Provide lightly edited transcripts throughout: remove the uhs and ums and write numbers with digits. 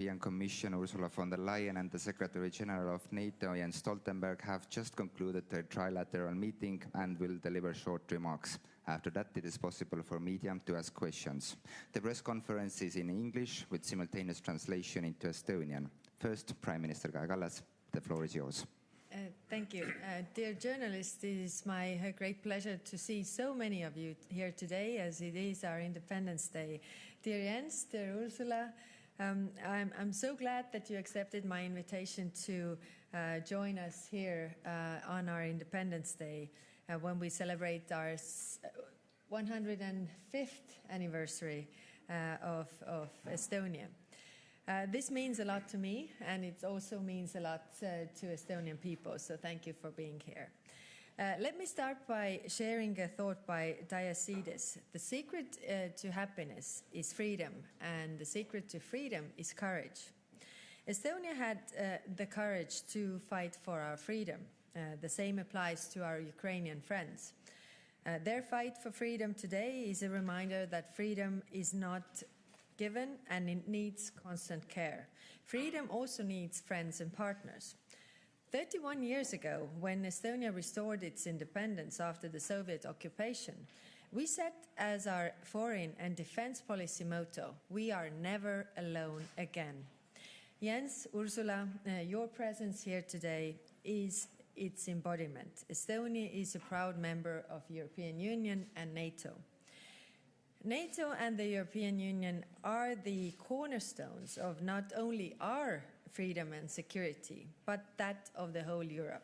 European Commission Ursula von der Leyen and the Secretary General of NATO Jens Stoltenberg have just concluded their trilateral meeting and will deliver short remarks. After that, it is possible for media to ask questions. The press conference is in English with simultaneous translation into Estonian. First, Prime Minister Kaja Kallas, the floor is yours. Thank you. Dear journalists, it is my great pleasure to see so many of you here today, as it is our Independence Day. Dear Jens, dear Ursula, I'm so glad that you accepted my invitation to join us here on our Independence Day when we celebrate our 105th anniversary of Estonia. This means a lot to me, and it also means a lot to Estonian people, so thank you for being here. Let me start by sharing a thought by Diacedes. The secret to happiness is freedom, and the secret to freedom is courage. Estonia had the courage to fight for our freedom. The same applies to our Ukrainian friends. Their fight for freedom today is a reminder that freedom is not given and it needs constant care. Freedom also needs friends and partners. 31 years ago, when Estonia restored its independence after the Soviet occupation, we set as our foreign and defense policy motto, "We are never alone again." Jens, Ursula, your presence here today is its embodiment. Estonia is a proud member of the European Union and NATO. NATO and the European Union are the cornerstones of not only our freedom and security, but that of the whole Europe.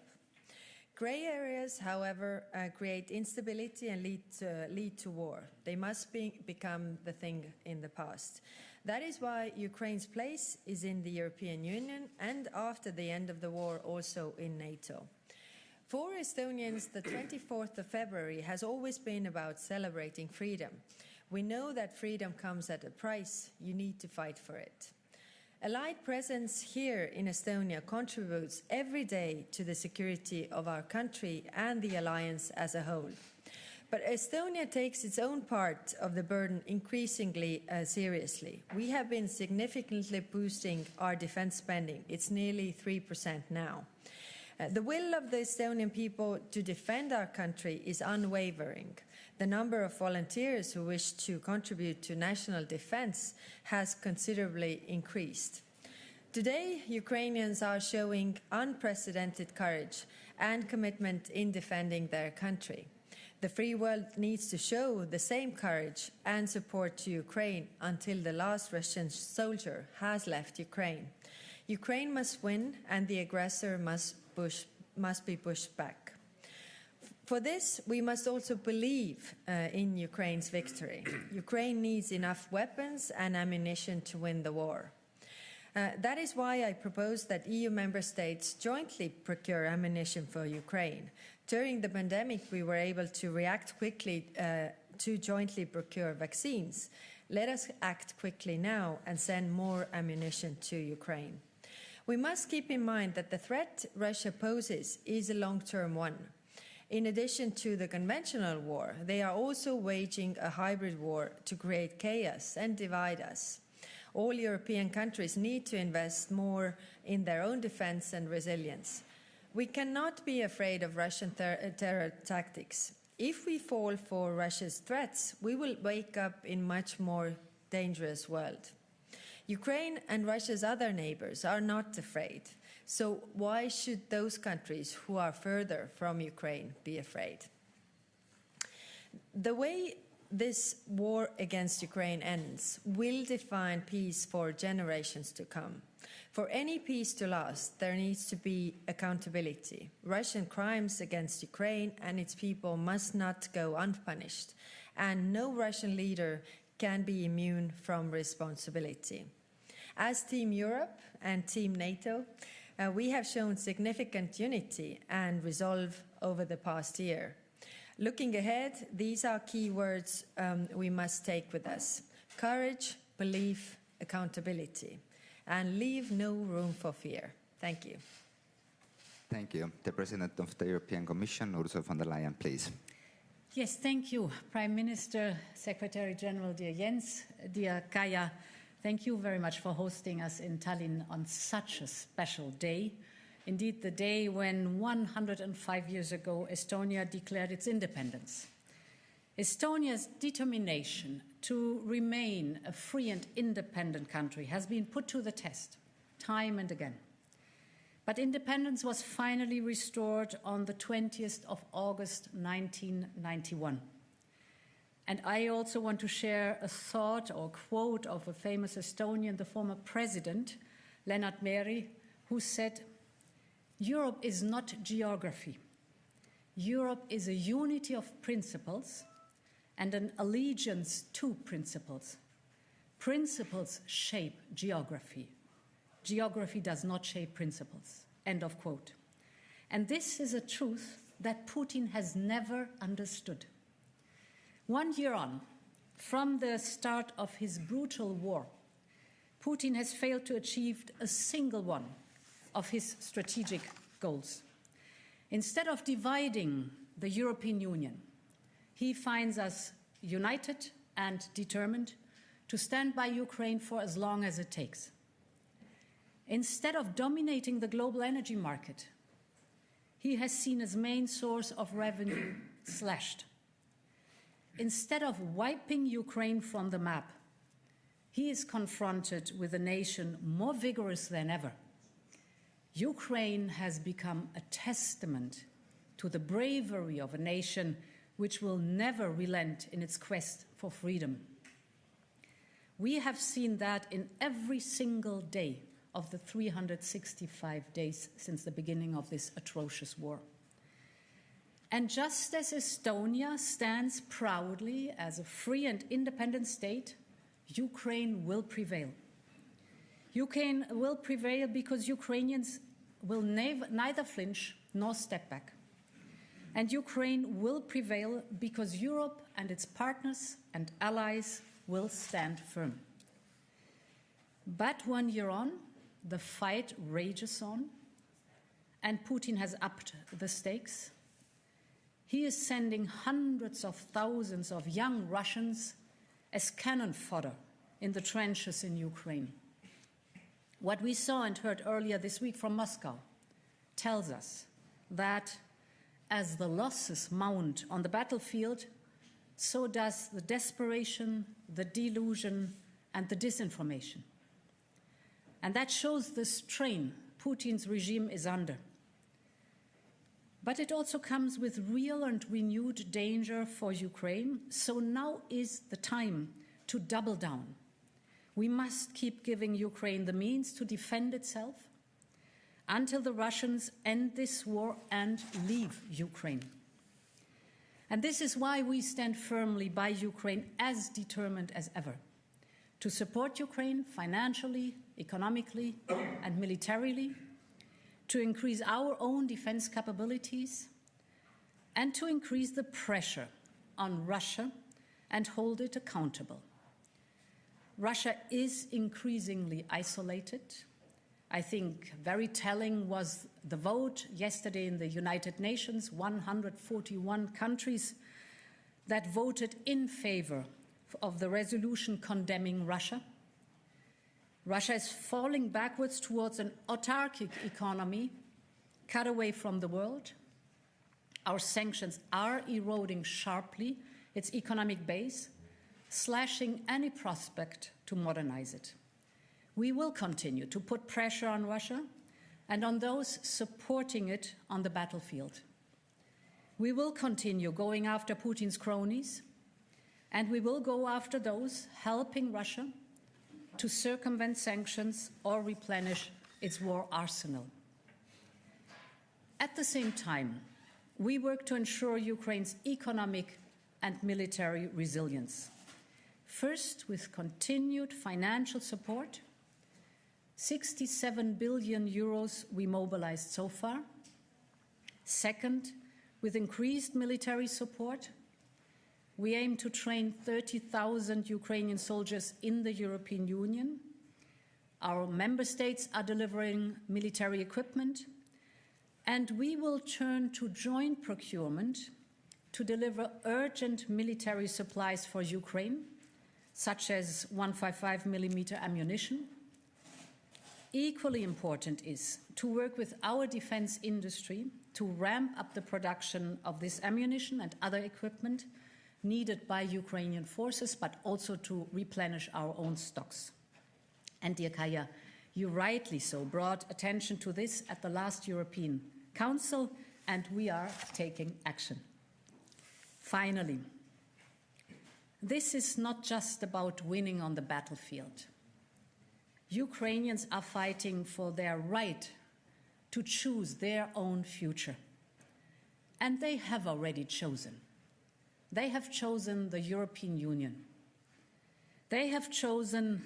Grey areas, however, create instability and lead to war. They must become the thing in the past. That is why Ukraine's place is in the European Union and after the end of the war also in NATO. For Estonians, the 24th of February has always been about celebrating freedom. We know that freedom comes at a price. You need to fight for it. Allied presence here in Estonia contributes every day to the security of our country and the alliance as a whole. But Estonia takes its own part of the burden increasingly seriously. We have been significantly boosting our defense spending. It's nearly 3% now. The will of the Estonian people to defend our country is unwavering. The number of volunteers who wish to contribute to national defense has considerably increased. Today, Ukrainians are showing unprecedented courage and commitment in defending their country. The free world needs to show the same courage and support to Ukraine until the last Russian soldier has left Ukraine. Ukraine must win, and the aggressor must be pushed back. For this, we must also believe in Ukraine's victory. Ukraine needs enough weapons and ammunition to win the war. That is why I propose that EU member states jointly procure ammunition for Ukraine. During the pandemic, we were able to react quickly to jointly procure vaccines. Let us act quickly now and send more ammunition to Ukraine. We must keep in mind that the threat Russia poses is a long-term one. In addition to the conventional war, they are also waging a hybrid war to create chaos and divide us. All European countries need to invest more in their own defense and resilience. We cannot be afraid of Russian terror tactics. If we fall for Russia's threats, we will wake up in a much more dangerous world. Ukraine and Russia's other neighbors are not afraid. So why should those countries who are further from Ukraine be afraid? The way this war against Ukraine ends will define peace for generations to come. For any peace to last, there needs to be accountability. Russian crimes against Ukraine and its people must not go unpunished, and no Russian leader can be immune from responsibility. As Team Europe and Team NATO, we have shown significant unity and resolve over the past year. Looking ahead, these are key words we must take with us: courage, belief, accountability, and leave no room for fear. Thank you. Thank you. The President of the European Commission, Ursula von der Leyen, please. Yes, thank you, Prime Minister, Secretary General, dear Jens, dear Kaja. Thank you very much for hosting us in Tallinn on such a special day. Indeed, the day when 105 years ago, Estonia declared its independence. Estonia's determination to remain a free and independent country has been put to the test time and again. But independence was finally restored on the 20th of August 1991. And I also want to share a thought or quote of a famous Estonian, the former president, Lennart Meri, who said, "Europe is not geography. Europe is a unity of principles and an allegiance to principles. Principles shape geography. Geography does not shape principles." End of quote. And this is a truth that Putin has never understood. 1 year on, from the start of his brutal war, Putin has failed to achieve a single one of his strategic goals. Instead of dividing the European Union, he finds us united and determined to stand by Ukraine for as long as it takes. Instead of dominating the global energy market, he has seen his main source of revenue slashed. Instead of wiping Ukraine from the map, he is confronted with a nation more vigorous than ever. Ukraine has become a testament to the bravery of a nation which will never relent in its quest for freedom. We have seen that in every single day of the 365 days since the beginning of this atrocious war. And just as Estonia stands proudly as a free and independent state, Ukraine will prevail. Ukraine will prevail because Ukrainians will neither flinch nor step back. And Ukraine will prevail because Europe and its partners and allies will stand firm. But 1 year on, the fight rages on, and Putin has upped the stakes. He is sending hundreds of thousands of young Russians as cannon fodder in the trenches in Ukraine. What we saw and heard earlier this week from Moscow tells us that as the losses mount on the battlefield, so does the desperation, the delusion, and the disinformation. And that shows the strain Putin's regime is under. But it also comes with real and renewed danger for Ukraine, so now is the time to double down. We must keep giving Ukraine the means to defend itself until the Russians end this war and leave Ukraine. And this is why we stand firmly by Ukraine, as determined as ever, to support Ukraine financially, economically, and militarily, to increase our own defense capabilities, and to increase the pressure on Russia and hold it accountable. Russia is increasingly isolated. I think very telling was the vote yesterday in the United Nations, 141 countries that voted in favor of the resolution condemning Russia. Russia is falling backwards towards an autarkic economy, cut away from the world. Our sanctions are eroding sharply its economic base, slashing any prospect to modernize it. We will continue to put pressure on Russia and on those supporting it on the battlefield. We will continue going after Putin's cronies, and we will go after those helping Russia to circumvent sanctions or replenish its war arsenal. At the same time, we work to ensure Ukraine's economic and military resilience. First, with continued financial support, 67 billion euros we mobilized so far. Second, with increased military support, we aim to train 30,000 Ukrainian soldiers in the European Union. Our member states are delivering military equipment, and we will turn to joint procurement to deliver urgent military supplies for Ukraine, such as 155mm ammunition. Equally important is to work with our defense industry to ramp up the production of this ammunition and other equipment needed by Ukrainian forces, but also to replenish our own stocks. And dear Kaja, you rightly so brought attention to this at the last European Council, and we are taking action. Finally, this is not just about winning on the battlefield. Ukrainians are fighting for their right to choose their own future. And they have already chosen. They have chosen the European Union. They have chosen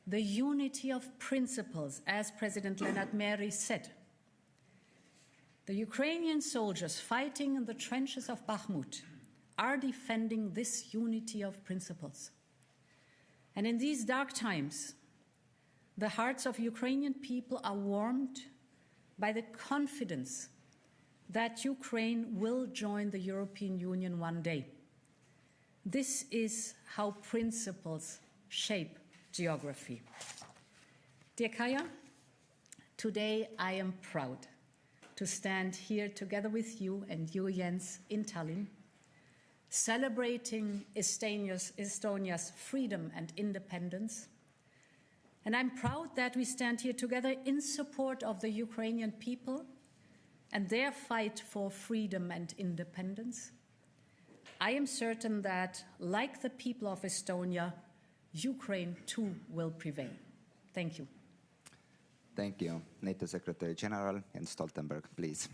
the unity of principles, as President Leonard Meri said. The Ukrainian soldiers fighting in the trenches of Bakhmut are defending this unity of principles. And in these dark times, the hearts of Ukrainian people are warmed by the confidence that Ukraine will join the European Union one day. This is how principles shape geography. Dear Kaja, today I am proud to stand here together with you and you, Jens, in Tallinn, celebrating Estonia's freedom and independence. And I'm proud that we stand here together in support of the Ukrainian people and their fight for freedom and independence. I am certain that, like the people of Estonia, Ukraine too will prevail. Thank you. Thank you. NATO Secretary General Jens Stoltenberg, please.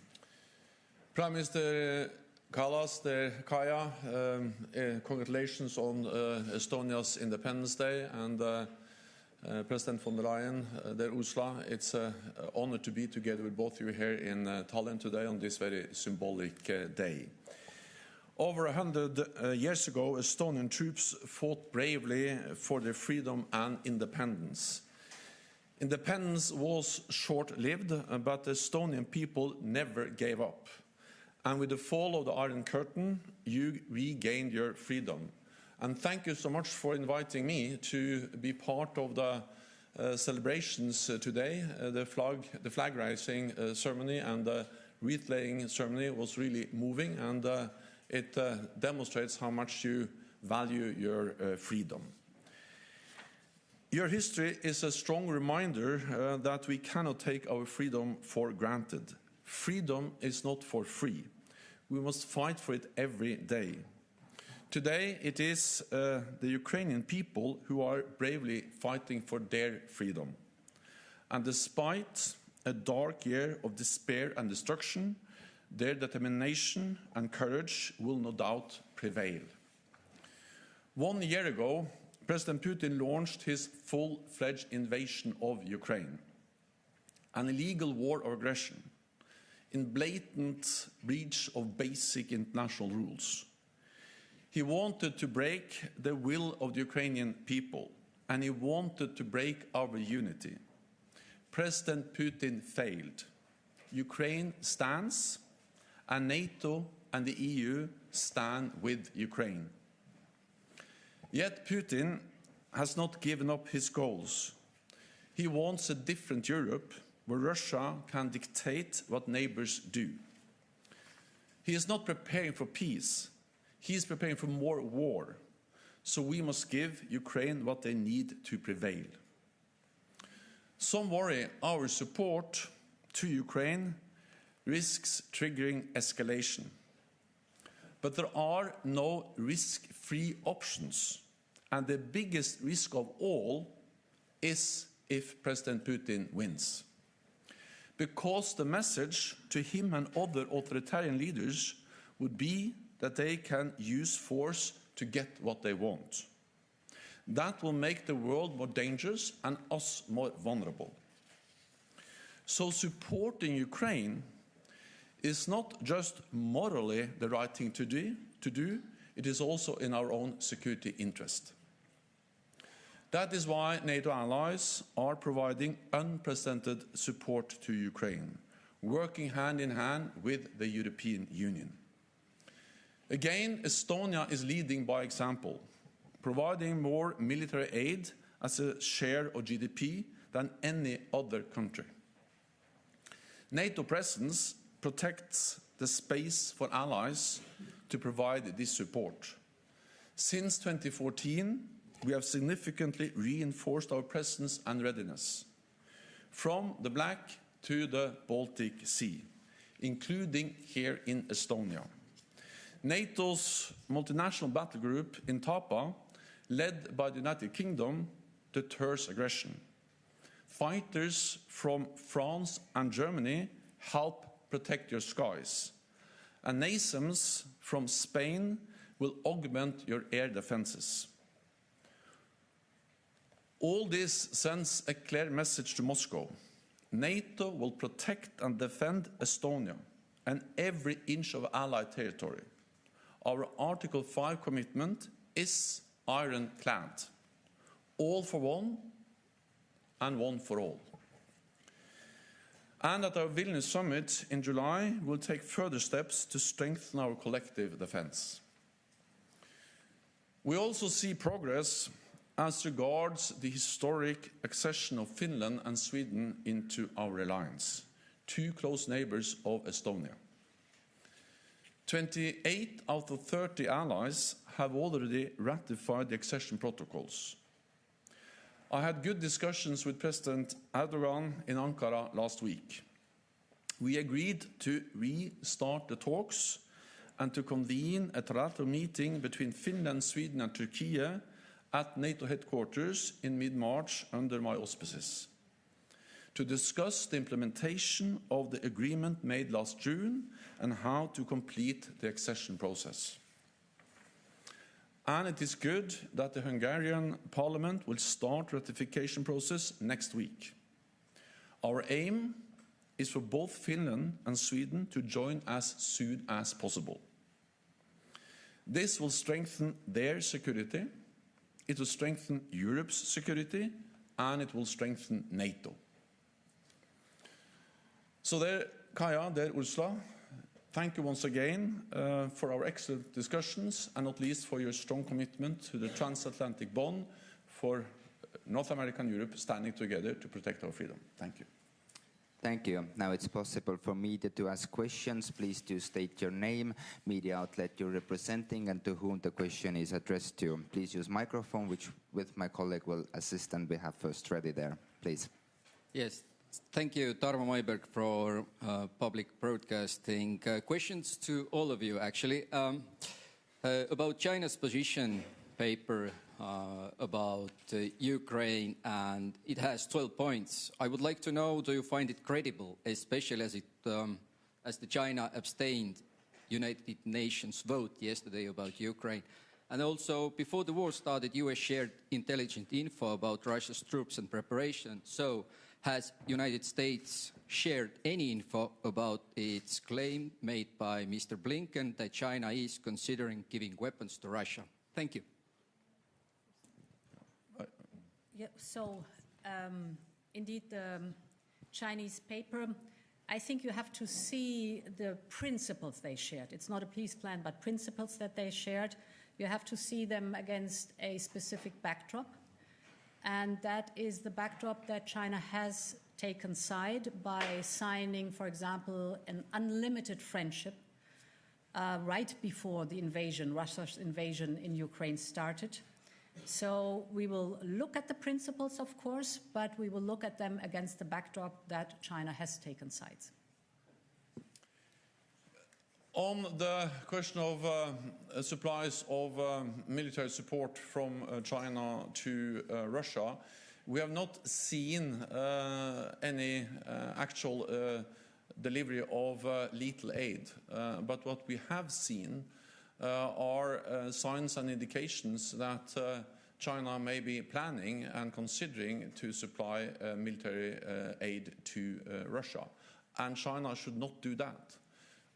Prime Minister Kallas, Kaja, congratulations on Estonia's Independence Day, and President von der Leyen, Ursula, it's an honor to be together with both of you here in Tallinn today on this very symbolic day. Over 100 years ago, Estonian troops fought bravely for their freedom and independence. Independence was short-lived, but the Estonian people never gave up. And with the fall of the Iron Curtain, you regained your freedom. And thank you so much for inviting me to be part of the celebrations today. The flag raising ceremony and the wreath laying ceremony was really moving, and it demonstrates how much you value your freedom. Your history is a strong reminder that we cannot take our freedom for granted. Freedom is not for free. We must fight for it every day. Today, it is the Ukrainian people who are bravely fighting for their freedom. And despite a dark year of despair and destruction, their determination and courage will no doubt prevail. 1 year ago, President Putin launched his full-fledged invasion of Ukraine, an illegal war of aggression, in blatant breach of basic international rules. He wanted to break the will of the Ukrainian people, and he wanted to break our unity. President Putin failed. Ukraine stands, and NATO and the EU stand with Ukraine. Yet Putin has not given up his goals. He wants a different Europe where Russia can dictate what neighbors do. He is not preparing for peace. He is preparing for more war. So we must give Ukraine what they need to prevail. Some worry our support to Ukraine risks triggering escalation. But there are no risk-free options. And the biggest risk of all is if President Putin wins. Because the message to him and other authoritarian leaders would be that they can use force to get what they want. That will make the world more dangerous and us more vulnerable. So supporting Ukraine is not just morally the right thing to do, it is also in our own security interest. That is why NATO allies are providing unprecedented support to Ukraine, working hand in hand with the European Union. Again, Estonia is leading by example. providing more military aid as a share of GDP than any other country. NATO presence protects the space for allies to provide this support. Since 2014, we have significantly reinforced our presence and readiness, from the Black to the Baltic Sea, including here in Estonia. NATO's multinational battle group in Tapa, led by the United Kingdom, deters aggression. Fighters from France and Germany help protect your skies. And NASAMS from Spain will augment your air defenses. All this sends a clear message to Moscow. NATO will protect and defend Estonia and every inch of Allied territory. Our Article 5 commitment is ironclad. All for one and one for all. And at our Vilnius summit in July, we'll take further steps to strengthen our collective defense. We also see progress as regards the historic accession of Finland and Sweden into our alliance, two close neighbors of Estonia. 28 out of 30 allies have already ratified the accession protocols. I had good discussions with President Erdogan in Ankara last week. We agreed to restart the talks and to convene a trilateral meeting between Finland, Sweden and Turkey at NATO headquarters in mid-March under my auspices, to discuss the implementation of the agreement made last June and how to complete the accession process. And it is good that the Hungarian Parliament will start ratification process next week. Our aim is for both Finland and Sweden to join as soon as possible. This will strengthen their security, it will strengthen Europe's security, and it will strengthen NATO. So there, Kaja, there, Ursula, thank you once again for our excellent discussions, and not least for your strong commitment to the transatlantic bond for North America and Europe standing together to protect our freedom. Thank you. Thank you. Now it's possible for media to ask questions. Please do state your name, media outlet you're representing, and to whom the question is addressed to. Please use microphone, which with my colleague will assist, and we have first ready there. Please. Yes. Thank you, Tarmo Maiberg, for public broadcasting. Questions to all of you, actually. About China's position paper about Ukraine, and it has 12 points. I would like to know, do you find it credible, especially as the China abstained United Nations vote yesterday about Ukraine? And also, before the war started, US shared intelligent info about Russia's troops and preparation. So, has United States shared any info about its claim made by Mr. Blinken that China is considering giving weapons to Russia? Thank you. Yeah, so indeed, the Chinese paper, I think you have to see the principles they shared. It's not a peace plan, but principles that they shared. You have to see them against a specific backdrop. And that is the backdrop that China has taken side by signing, for example, an unlimited friendship right before the invasion, Russia's invasion in Ukraine started. So we will look at the principles, of course, but we will look at them against the backdrop that China has taken sides. On the question of supplies of military support from China to Russia, we have not seen any actual delivery of lethal aid. But what we have seen are signs and indications that China may be planning and considering to supply military aid to Russia. And China should not do that,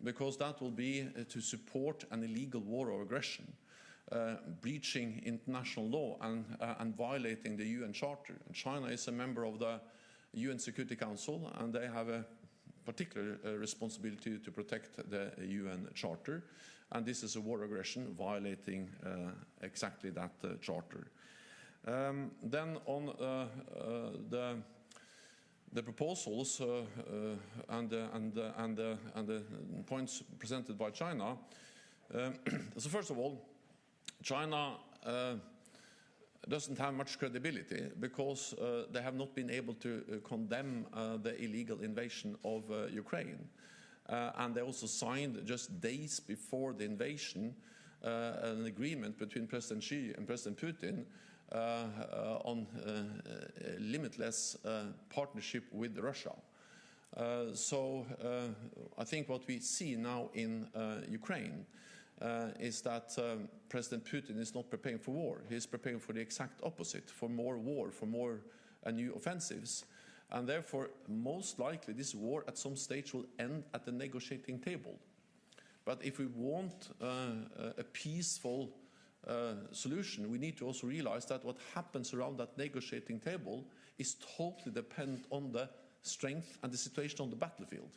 because that will be to support an illegal war of aggression, breaching international law and violating the UN Charter. And China is a member of the UN Security Council, and they have a particular responsibility to protect the UN Charter, and this is a war aggression violating exactly that charter. Then on the proposals and the points presented by China. So first of all, China doesn't have much credibility because they have not been able to condemn the illegal invasion of Ukraine. And they also signed, just days before the invasion, an agreement between President Xi and President Putin on limitless partnership with Russia. So I think what we see now in Ukraine is that President Putin is not preparing for war. He is preparing for the exact opposite, for more war, for more new offensives. And therefore, most likely, this war at some stage will end at the negotiating table. But if we want a peaceful solution, we need to also realize that what happens around that negotiating table is totally dependent on the strength and the situation on the battlefield.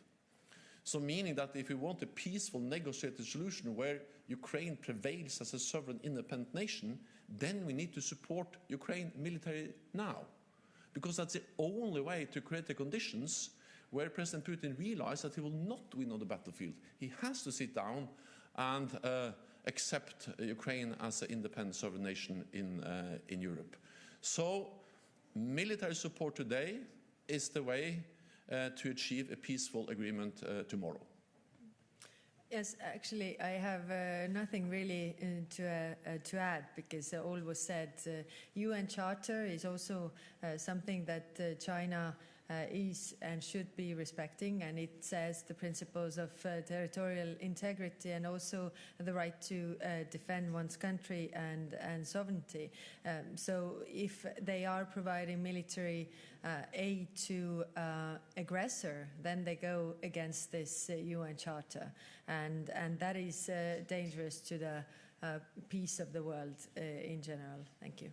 So meaning that if we want a peaceful negotiated solution where Ukraine prevails as a sovereign independent nation, then we need to support Ukraine militarily now. Because that's the only way to create the conditions where President Putin realizes that he will not win on the battlefield. He has to sit down and accept Ukraine as an independent sovereign nation in Europe. So military support today is the way to achieve a peaceful agreement tomorrow. Yes, actually, I have nothing really to add because all was said. UN Charter is also something that China is and should be respecting, and it says the principles of territorial integrity and also the right to defend one's country and sovereignty. So if they are providing military aid to aggressor, then they go against this UN Charter, and that is dangerous to the peace of the world in general. Thank you.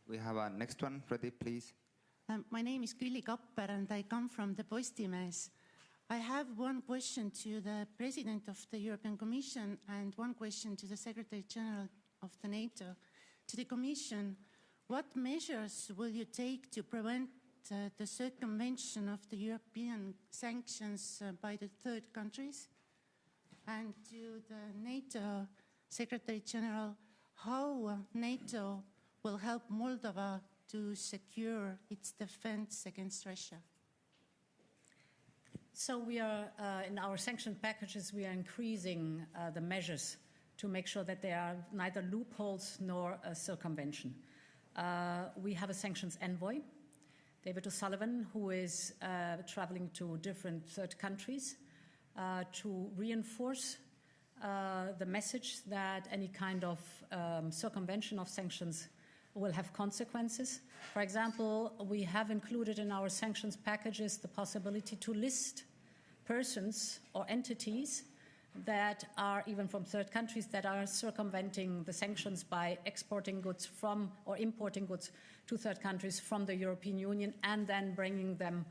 We have our next one. Ready, please. My name is Külli Kapper and I come from the Postimees. I have one question to the President of the European Commission and one question to the Secretary General of the NATO. To the Commission, what measures will you take to prevent the circumvention of the European sanctions by the third countries? And to the NATO Secretary General, how NATO will help Moldova to secure its defense against Russia? So we are, in our sanction packages, we are increasing the measures to make sure that there are neither loopholes nor a circumvention. We have a sanctions envoy, David O'Sullivan, who is traveling to different third countries to reinforce the message that any kind of circumvention of sanctions will have consequences. For example, we have included in our sanctions packages the possibility to list persons or entities that are even from third countries that are circumventing the sanctions by exporting goods from or importing goods to third countries from the European Union and then bringing them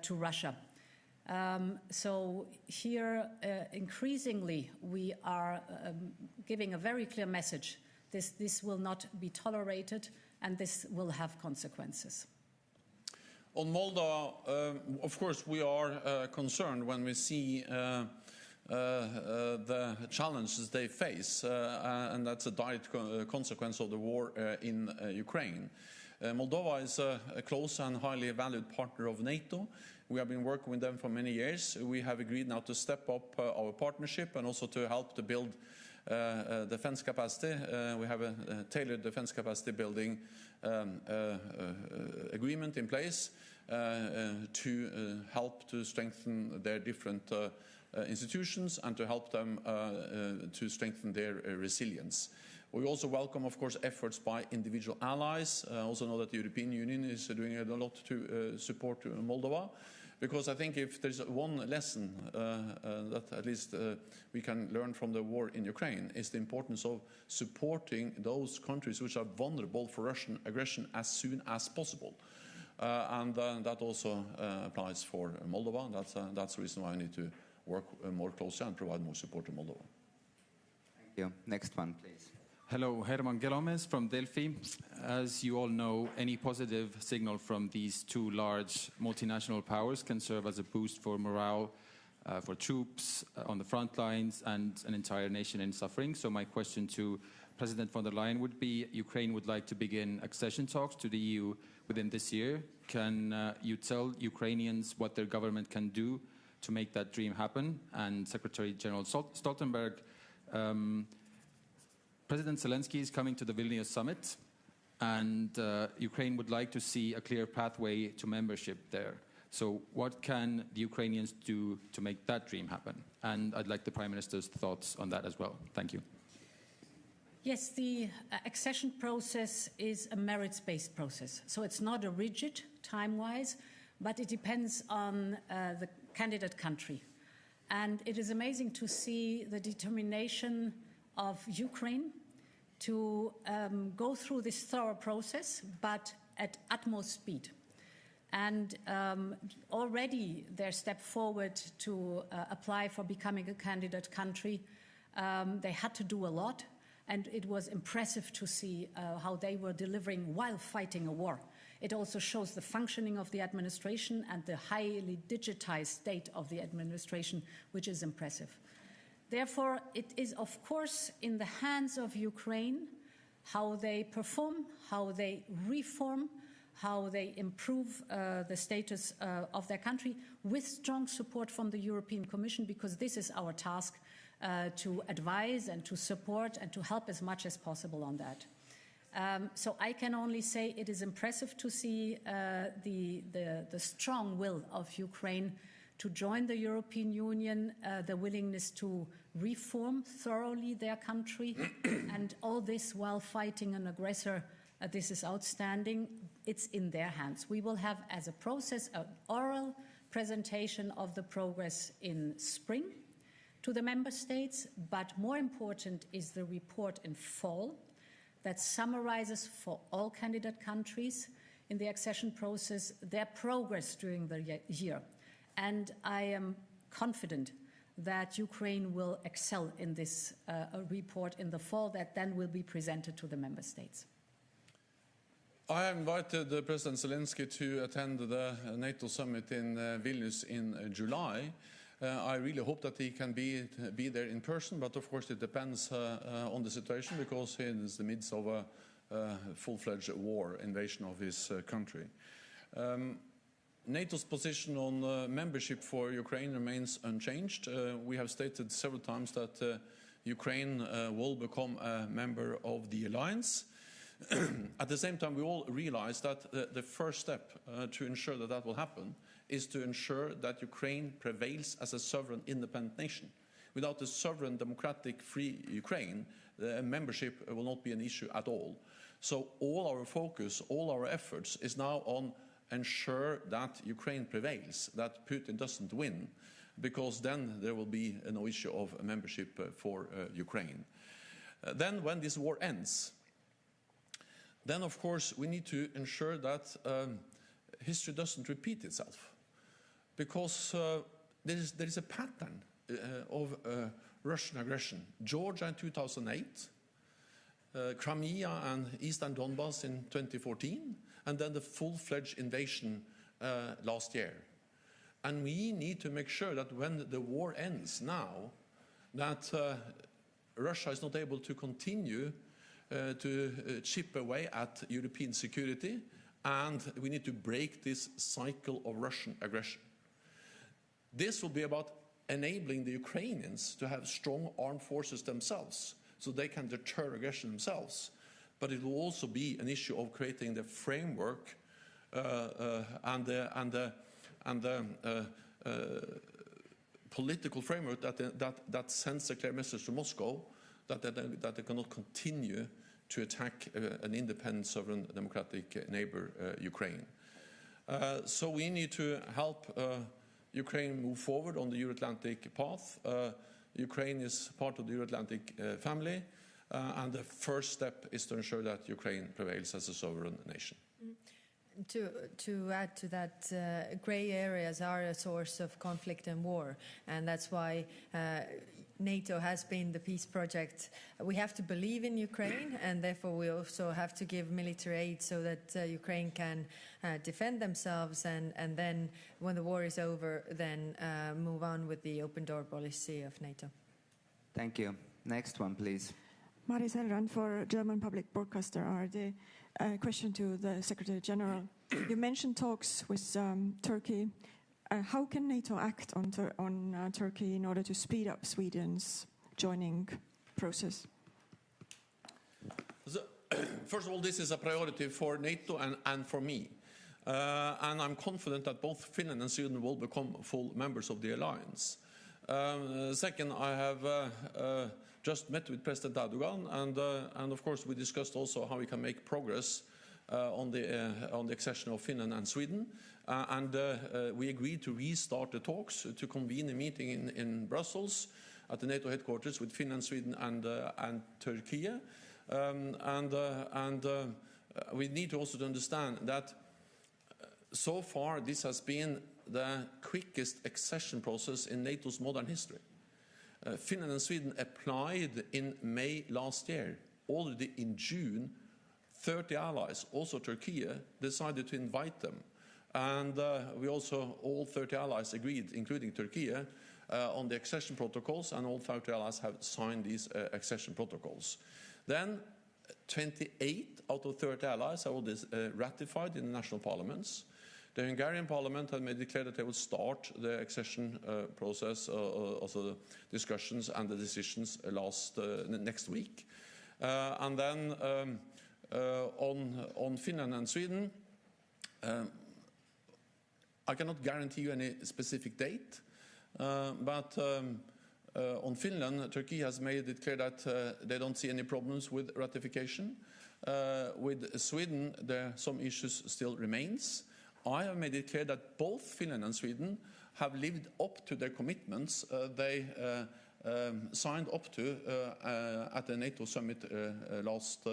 to Russia. So here, increasingly, we are giving a very clear message. This will not be tolerated, and this will have consequences. On Moldova, of course, we are concerned when we see the challenges they face, and that's a direct consequence of the war in Ukraine. Moldova is a close and highly valued partner of NATO. We have been working with them for many years. We have agreed now to step up our partnership and also to help to build defense capacity. We have a tailored defense capacity building agreement in place to help to strengthen their different institutions and to help them to strengthen their resilience. We also welcome, of course, efforts by individual allies. I also know that the European Union is doing a lot to support Moldova. Because I think if there's one lesson that at least we can learn from the war in Ukraine is the importance of supporting those countries which are vulnerable for Russian aggression as soon as possible. and that also applies for Moldova. That's the reason why I need to work more closely and provide more support to Moldova. Thank you. Next one, please. Hello, Herman Gelomes from Delphi. As you all know, any positive signal from these two large multinational powers can serve as a boost for morale for troops on the front lines and an entire nation in suffering. So my question to President von der Leyen would be, Ukraine would like to begin accession talks to the EU within this year. Can you tell Ukrainians what their government can do to make that dream happen? And Secretary General Stoltenberg, President Zelenski is coming to the Vilnius summit, and Ukraine would like to see a clear pathway to membership there. So what can the Ukrainians do to make that dream happen? And I'd like the Prime Minister's thoughts on that as well. Thank you. Yes, the accession process is a merits-based process. So it's not a rigid time-wise, but it depends on the candidate country. And it is amazing to see the determination of Ukraine to go through this thorough process, but at utmost speed. And already their step forward to apply for becoming a candidate country, they had to do a lot. And it was impressive to see how they were delivering while fighting a war. It also shows the functioning of the administration and the highly digitized state of the administration, which is impressive. Therefore, it is, of course, in the hands of Ukraine how they perform, how they reform, how they improve the status of their country with strong support from the European Commission, because this is our task to advise and to support and to help as much as possible on that. So I can only say it is impressive to see the strong will of Ukraine to join the European Union, the willingness to reform thoroughly their country, and all this while fighting an aggressor. This is outstanding. It's in their hands. We will have, as a process, an oral presentation of the progress in spring to the member states, but more important is the report in fall that summarizes for all candidate countries in the accession process their progress during the year. And I am confident that Ukraine will excel in this report in the fall that then will be presented to the member states. I invited President Zelenski to attend the NATO summit in Vilnius in July. I really hope that he can be there in person, but of course it depends on the situation, because he is in the midst of a full-fledged war, invasion of his country. NATO's position on membership for Ukraine remains unchanged. We have stated several times that Ukraine will become a member of the alliance. At the same time, we all realize that the first step to ensure that that will happen is to ensure that Ukraine prevails as a sovereign, independent nation. Without a sovereign, democratic, free Ukraine, the membership will not be an issue at all. So all our focus, all our efforts is now on ensure that Ukraine prevails, that Putin doesn't win, because then there will be no issue of a membership for Ukraine. Then when this war ends, then of course we need to ensure that history doesn't repeat itself. Because there is a pattern of Russian aggression. Georgia in 2008, Crimea and Eastern Donbass in 2014, and then the full-fledged invasion last year. And we need to make sure that when the war ends now, that Russia is not able to continue to chip away at European security, and we need to break this cycle of Russian aggression. This will be about enabling the Ukrainians to have strong armed forces themselves, so they can deter aggression themselves. But it will also be an issue of creating the framework and the political framework that sends a clear message to Moscow that they cannot continue to attack an independent, sovereign, democratic neighbor, Ukraine. So we need to help Ukraine move forward on the Euro-Atlantic path. Ukraine is part of the Euro-Atlantic family, and the first step is to ensure that Ukraine prevails as a sovereign nation. To add to that, grey areas are a source of conflict and war, and that's why NATO has been the peace project. We have to believe in Ukraine, and therefore we also have to give military aid so that Ukraine can defend themselves, and then when the war is over, then move on with the open door policy of NATO. Thank you. Next one, please. Maris Elrand for German Public Broadcaster ARD. Question to the Secretary General. You mentioned talks with Turkey. How can NATO act on Turkey in order to speed up Sweden's joining process? First of all, this is a priority for NATO and for me. And I'm confident that both Finland and Sweden will become full members of the alliance. Second, I have just met with President Erdogan, and of course we discussed also how we can make progress on the accession of Finland and Sweden, and we agreed to restart the talks to convene a meeting in Brussels at the NATO headquarters with Finland, Sweden, and Turkey, and we need to also understand that so far this has been the quickest accession process in NATO's modern history. Finland and Sweden applied in May last year. Already in June, 30 allies, also Turkey, decided to invite them. And we also, all 30 allies agreed, including Turkey, on the accession protocols, and all 30 allies have signed these accession protocols. Then 28 out of 30 allies have already ratified in the national parliaments. The Hungarian parliament had made declared that they will start the accession process, also the discussions and the decisions next week. And then on Finland and Sweden, I cannot guarantee you any specific date, but on Finland, Turkey has made it clear that they don't see any problems with ratification. With Sweden, some issues still remains. I have made it clear that both Finland and Sweden have lived up to their commitments they signed up to at the NATO summit last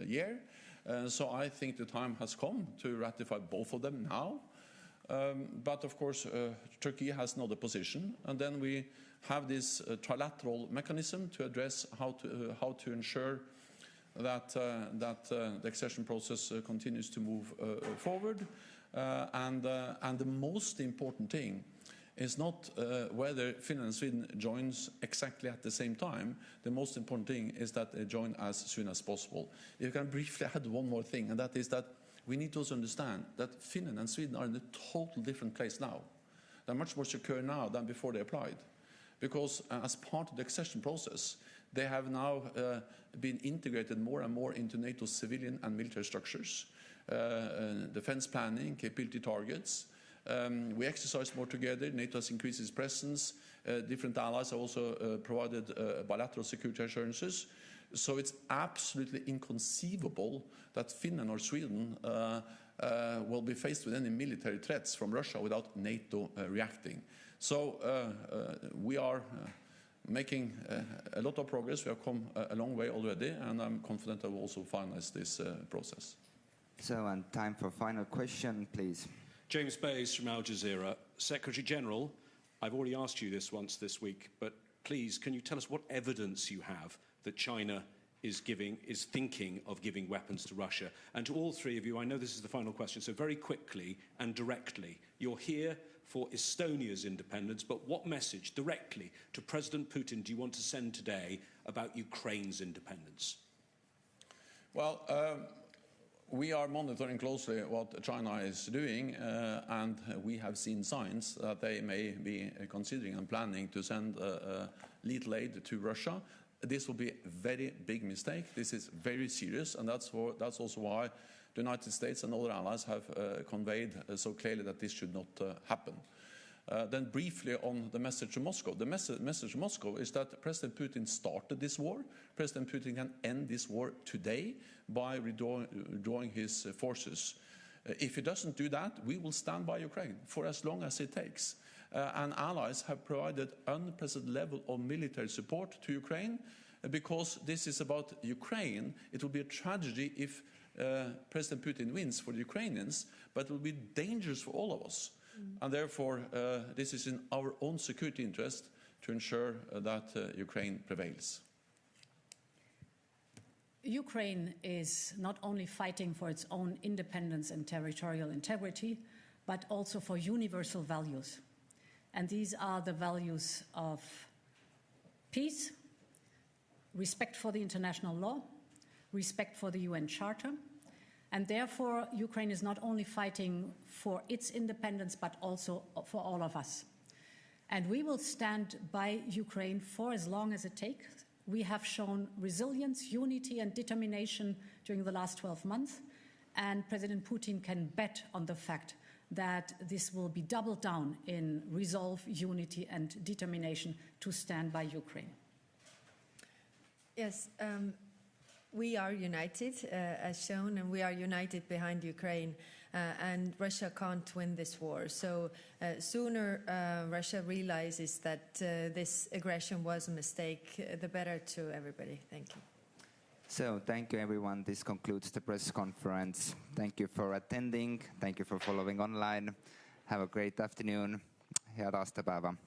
year. So I think the time has come to ratify both of them now. But of course, Turkey has another position, and then we have this trilateral mechanism to address how to ensure that the accession process continues to move forward. And the most important thing is not whether Finland and Sweden joins exactly at the same time. The most important thing is that they join as soon as possible. If you can briefly add one more thing, and that is that we need to also understand that Finland and Sweden are in a total different place now. They're much more secure now than before they applied. Because as part of the accession process, they have now been integrated more and more into NATO's civilian and military structures. Defense planning, capability targets. We exercise more together. NATO has increased its presence. Different allies have also provided bilateral security assurances. So it's absolutely inconceivable that Finland or Sweden will be faced with any military threats from Russia without NATO reacting. So we are making a lot of progress. We have come a long way already, and I'm confident that we'll also finalize this process. So, and time for final question, please. James Bayes from Al Jazeera. Secretary General, I've already asked you this once this week, but please, can you tell us what evidence you have that China is thinking of giving weapons to Russia? And to all three of you, I know this is the final question, so very quickly and directly, you're here for Estonia's independence, but what message directly to President Putin do you want to send today about Ukraine's independence? Well, we are monitoring closely what China is doing, and we have seen signs that they may be considering and planning to send lethal aid to Russia. This will be a very big mistake. This is very serious, and that's also why the United States and other allies have conveyed so clearly that this should not happen. Then briefly on the message to Moscow. The message to Moscow is that President Putin started this war. President Putin can end this war today by withdrawing his forces. If he doesn't do that, we will stand by Ukraine for as long as it takes. And allies have provided unprecedented level of military support to Ukraine because this is about Ukraine. It will be a tragedy if President Putin wins for the Ukrainians, but it will be dangerous for all of us. And therefore, this is in our own security interest to ensure that Ukraine prevails. Ukraine is not only fighting for its own independence and territorial integrity, but also for universal values. And these are the values of peace, respect for the international law, respect for the UN Charter, and therefore Ukraine is not only fighting for its independence, but also for all of us. And we will stand by Ukraine for as long as it takes. We have shown resilience, unity, and determination during the last 12 months, and President Putin can bet on the fact that this will be doubled down in resolve, unity, and determination to stand by Ukraine. Yes, we are united, as shown, and we are united behind Ukraine, and Russia can't win this war. So sooner Russia realizes that this aggression was a mistake, the better to everybody. Thank you. So thank you, everyone. This concludes the press conference. Thank you for attending. Thank you for following online. Have a great afternoon. Head aastapäeva.